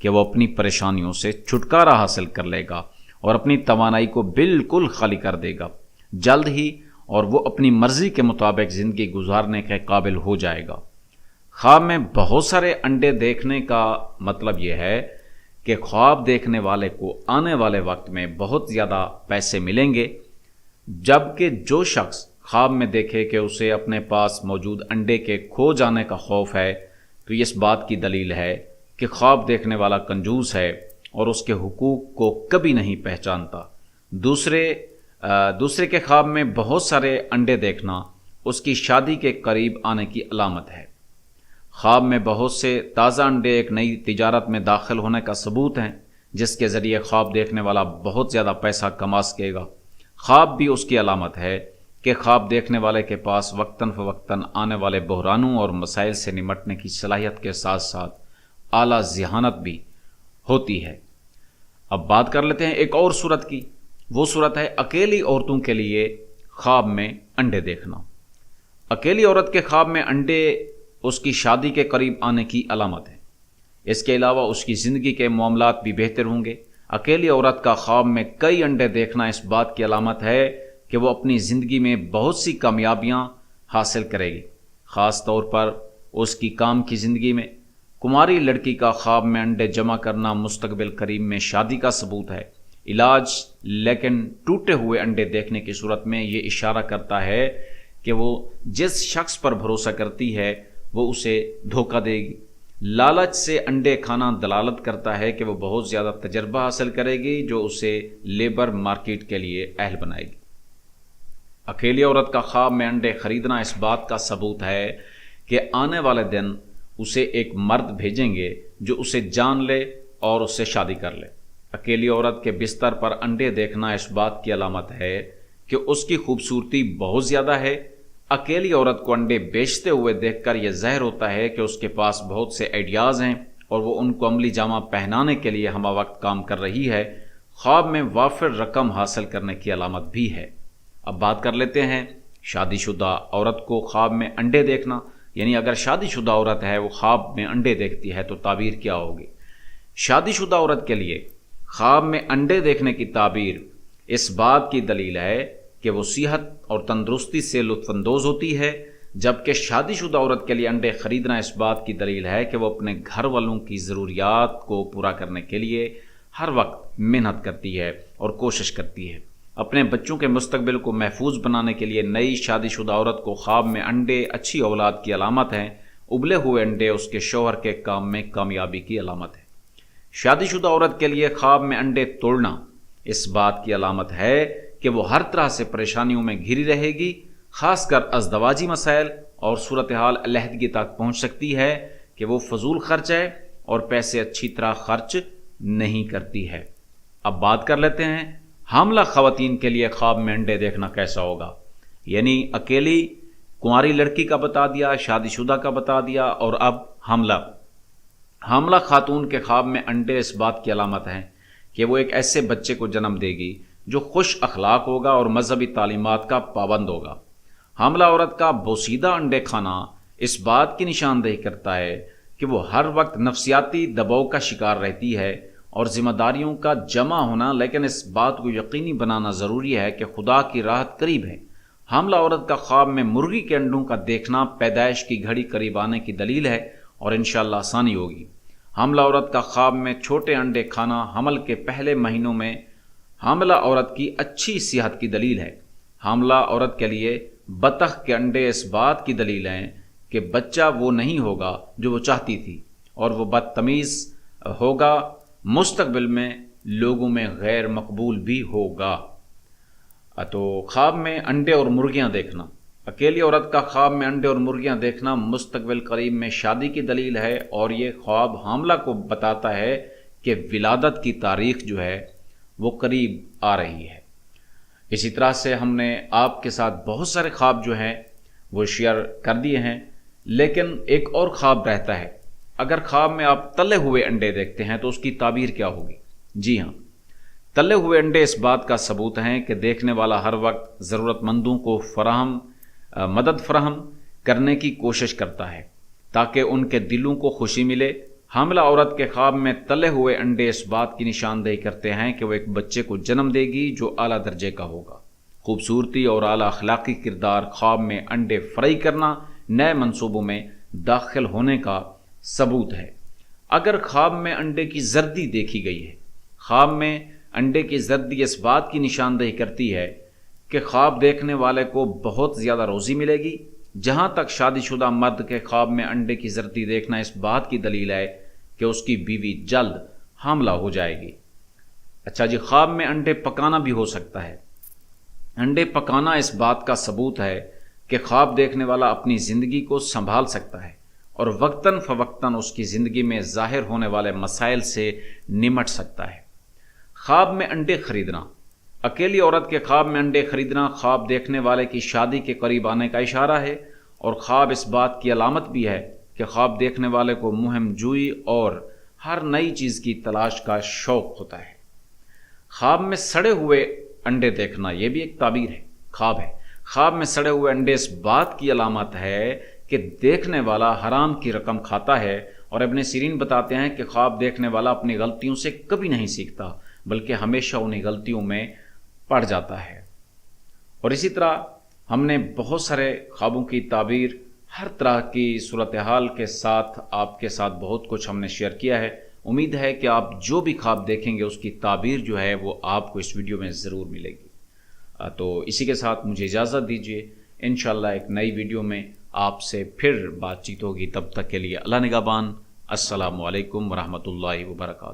کہ وہ اپنی پریشانیوں سے چھٹکارا حاصل کر لے گا اور اپنی توانائی کو بالکل خالی کر دے گا جلد ہی، اور وہ اپنی مرضی کے مطابق زندگی گزارنے کے قابل ہو جائے گا۔ خواب میں بہت سارے انڈے دیکھنے کا مطلب یہ ہے کہ خواب دیکھنے والے کو آنے والے وقت میں بہت زیادہ پیسے ملیں گے، جبکہ جو شخص خواب میں دیکھے کہ اسے اپنے پاس موجود انڈے کے کھو جانے کا خوف ہے، تو یہ اس بات کی دلیل ہے کہ خواب دیکھنے والا کنجوس ہے اور اس کے حقوق کو کبھی نہیں پہچانتا۔ دوسرے کے خواب میں بہت سارے انڈے دیکھنا اس کی شادی کے قریب آنے کی علامت ہے۔ خواب میں بہت سے تازہ انڈے ایک نئی تجارت میں داخل ہونے کا ثبوت ہیں، جس کے ذریعے خواب دیکھنے والا بہت زیادہ پیسہ کما سکے گا۔ خواب بھی اس کی علامت ہے کہ خواب دیکھنے والے کے پاس وقتاً فوقتاً آنے والے بحرانوں اور مسائل سے نمٹنے کی صلاحیت کے ساتھ ساتھ اعلیٰ ذہانت بھی ہوتی ہے۔ اب بات کر لیتے ہیں ایک اور صورت کی۔ وہ صورت ہے اکیلی عورتوں کے لیے خواب میں انڈے دیکھنا۔ اکیلی عورت کے خواب میں انڈے اس کی شادی کے قریب آنے کی علامت ہے۔ اس کے علاوہ اس کی زندگی کے معاملات بھی بہتر ہوں گے۔ اکیلی عورت کا خواب میں کئی انڈے دیکھنا اس بات کی علامت ہے کہ وہ اپنی زندگی میں بہت سی کامیابیاں حاصل کرے گی، خاص طور پر اس کی کام کی زندگی میں۔ کماری لڑکی کا خواب میں انڈے جمع کرنا مستقبل قریب میں شادی کا ثبوت ہے۔ علاج لیکن ٹوٹے ہوئے انڈے دیکھنے کی صورت میں یہ اشارہ کرتا ہے کہ وہ جس شخص پر بھروسہ کرتی ہے وہ اسے دھوکہ دے گی۔ لالچ سے انڈے کھانا دلالت کرتا ہے کہ وہ بہت زیادہ تجربہ حاصل کرے گی جو اسے لیبر مارکیٹ کے لیے اہل بنائے گی۔ اکیلی عورت کا خواب میں انڈے خریدنا اس بات کا ثبوت ہے کہ آنے والے دن اسے ایک مرد بھیجیں گے جو اسے جان لے اور اس سے شادی کر لے۔ اکیلی عورت کے بستر پر انڈے دیکھنا اس بات کی علامت ہے کہ اس کی خوبصورتی بہت زیادہ ہے۔ اکیلی عورت کو انڈے بیچتے ہوئے دیکھ کر یہ ظاہر ہوتا ہے کہ اس کے پاس بہت سے آئیڈیاز ہیں اور وہ ان کو عملی جامہ پہنانے کے لیے ہمہ وقت کام کر رہی ہے۔ خواب میں وافر رقم حاصل کرنے کی علامت بھی ہے۔ اب بات کر لیتے ہیں شادی شدہ عورت کو خواب میں انڈے دیکھنا، یعنی اگر شادی شدہ عورت ہے وہ خواب میں انڈے دیکھتی ہے تو تعبیر کیا ہوگی؟ شادی شدہ عورت کے لیے خواب میں انڈے دیکھنے کی تعبیر اس بات کی دلیل ہے کہ وہ صحت اور تندرستی سے لطف اندوز ہوتی ہے، جبکہ شادی شدہ عورت کے لیے انڈے خریدنا اس بات کی دلیل ہے کہ وہ اپنے گھر والوں کی ضروریات کو پورا کرنے کے لیے ہر وقت محنت کرتی ہے اور کوشش کرتی ہے۔ اپنے بچوں کے مستقبل کو محفوظ بنانے کے لیے نئی شادی شدہ عورت کو خواب میں انڈے اچھی اولاد کی علامت ہیں۔ ابلے ہوئے انڈے اس کے شوہر کے کام میں کامیابی کی علامت ہے۔ شادی شدہ عورت کے لیے خواب میں انڈے توڑنا اس بات کی علامت ہے کہ وہ ہر طرح سے پریشانیوں میں گھری رہے گی، خاص کر ازدواجی مسائل اور صورتحال علیحدگی تک پہنچ سکتی ہے کہ وہ فضول خرچ ہے اور پیسے اچھی طرح خرچ نہیں کرتی ہے۔ اب بات کر لیتے ہیں حاملہ خواتین کے لیے خواب میں انڈے دیکھنا کیسا ہوگا۔ یعنی اکیلی کنواری لڑکی کا بتا دیا، شادی شدہ کا بتا دیا، اور اب حاملہ خاتون کے خواب میں انڈے اس بات کی علامت ہیں کہ وہ ایک ایسے بچے کو جنم دے گی جو خوش اخلاق ہوگا اور مذہبی تعلیمات کا پابند ہوگا۔ حاملہ عورت کا بوسیدہ انڈے کھانا اس بات کی نشاندہی کرتا ہے کہ وہ ہر وقت نفسیاتی دباؤ کا شکار رہتی ہے اور ذمہ داریوں کا جمع ہونا، لیکن اس بات کو یقینی بنانا ضروری ہے کہ خدا کی راحت قریب ہے۔ حاملہ عورت کا خواب میں مرغی کے انڈوں کا دیکھنا پیدائش کی گھڑی قریب آنے کی دلیل ہے اور انشاءاللہ آسانی ہوگی۔ حاملہ عورت کا خواب میں چھوٹے انڈے کھانا حمل کے پہلے مہینوں میں حاملہ عورت کی اچھی صحت کی دلیل ہے۔ حاملہ عورت کے لیے بطخ کے انڈے اس بات کی دلیل ہیں کہ بچہ وہ نہیں ہوگا جو وہ چاہتی تھی اور وہ بدتمیز ہوگا، مستقبل میں لوگوں میں غیر مقبول بھی ہوگا۔ تو خواب میں انڈے اور مرغیاں دیکھنا، اکیلی عورت کا خواب میں انڈے اور مرغیاں دیکھنا مستقبل قریب میں شادی کی دلیل ہے، اور یہ خواب حاملہ کو بتاتا ہے کہ ولادت کی تاریخ جو ہے وہ قریب آ رہی ہے۔ اسی طرح سے ہم نے آپ کے ساتھ بہت سارے خواب جو ہیں وہ شیئر کر دیے ہیں، لیکن ایک اور خواب رہتا ہے۔ اگر خواب میں آپ تلے ہوئے انڈے دیکھتے ہیں تو اس کی تعبیر کیا ہوگی؟ جی ہاں، تلے ہوئے انڈے اس بات کا ثبوت ہیں کہ دیکھنے والا ہر وقت ضرورت مندوں کو مدد فراہم کرنے کی کوشش کرتا ہے تاکہ ان کے دلوں کو خوشی ملے حاملہ عورت کے خواب میں تلے ہوئے انڈے اس بات کی نشاندہی کرتے ہیں کہ وہ ایک بچے کو جنم دے گی جو اعلیٰ درجے کا ہوگا۔ خوبصورتی اور اعلیٰ اخلاقی کردار خواب میں انڈے فرائی کرنا نئے منصوبوں میں داخل ہونے کا ثبوت ہے۔ اگر خواب میں انڈے کی زردی دیکھی گئی ہے، خواب میں انڈے کی زردی اس بات کی نشاندہی کرتی ہے کہ خواب دیکھنے والے کو بہت زیادہ روزی ملے گی۔ جہاں تک شادی شدہ مرد کے خواب میں انڈے کی زردی دیکھنا اس بات کی دلیل ہے کہ اس کی بیوی جلد حاملہ ہو جائے گی۔ اچھا جی، خواب میں انڈے پکانا بھی ہو سکتا ہے۔ انڈے پکانا اس بات کا ثبوت ہے کہ خواب دیکھنے والا اپنی زندگی کو سنبھال سکتا ہے اور وقتاً فوقتاً اس کی زندگی میں ظاہر ہونے والے مسائل سے نمٹ سکتا ہے۔ خواب میں انڈے خریدنا۔ اکیلی عورت کے خواب میں انڈے خریدنا خواب دیکھنے والے کی شادی کے قریب آنے کا اشارہ ہے، اور خواب اس بات کی علامت بھی ہے کہ خواب دیکھنے والے کو مہم جوئی اور ہر نئی چیز کی تلاش کا شوق ہوتا ہے۔ خواب میں سڑے ہوئے انڈے دیکھنا یہ بھی ایک تعبیر ہے، خواب ہے۔ خواب میں سڑے ہوئے انڈے اس بات کی علامت ہے کہ دیکھنے والا حرام کی رقم کھاتا ہے، اور ابن سیرین بتاتے ہیں کہ خواب دیکھنے والا اپنی غلطیوں سے کبھی نہیں سیکھتا بلکہ ہمیشہ انہیں غلطیوں میں پڑ جاتا ہے۔ اور اسی طرح ہم نے بہت سارے خوابوں کی تعبیر، ہر طرح کی صورتحال کے ساتھ آپ کے ساتھ بہت کچھ ہم نے شیئر کیا ہے۔ امید ہے کہ آپ جو بھی خواب دیکھیں گے اس کی تعبیر جو ہے وہ آپ کو اس ویڈیو میں ضرور ملے گی۔ تو اسی کے ساتھ مجھے اجازت دیجیے، انشاءاللہ ایک نئی ویڈیو میں آپ سے پھر بات چیت ہوگی۔ تب تک کے لیے اللہ نگہبان۔ السلام علیکم ورحمۃ اللہ وبرکاتہ۔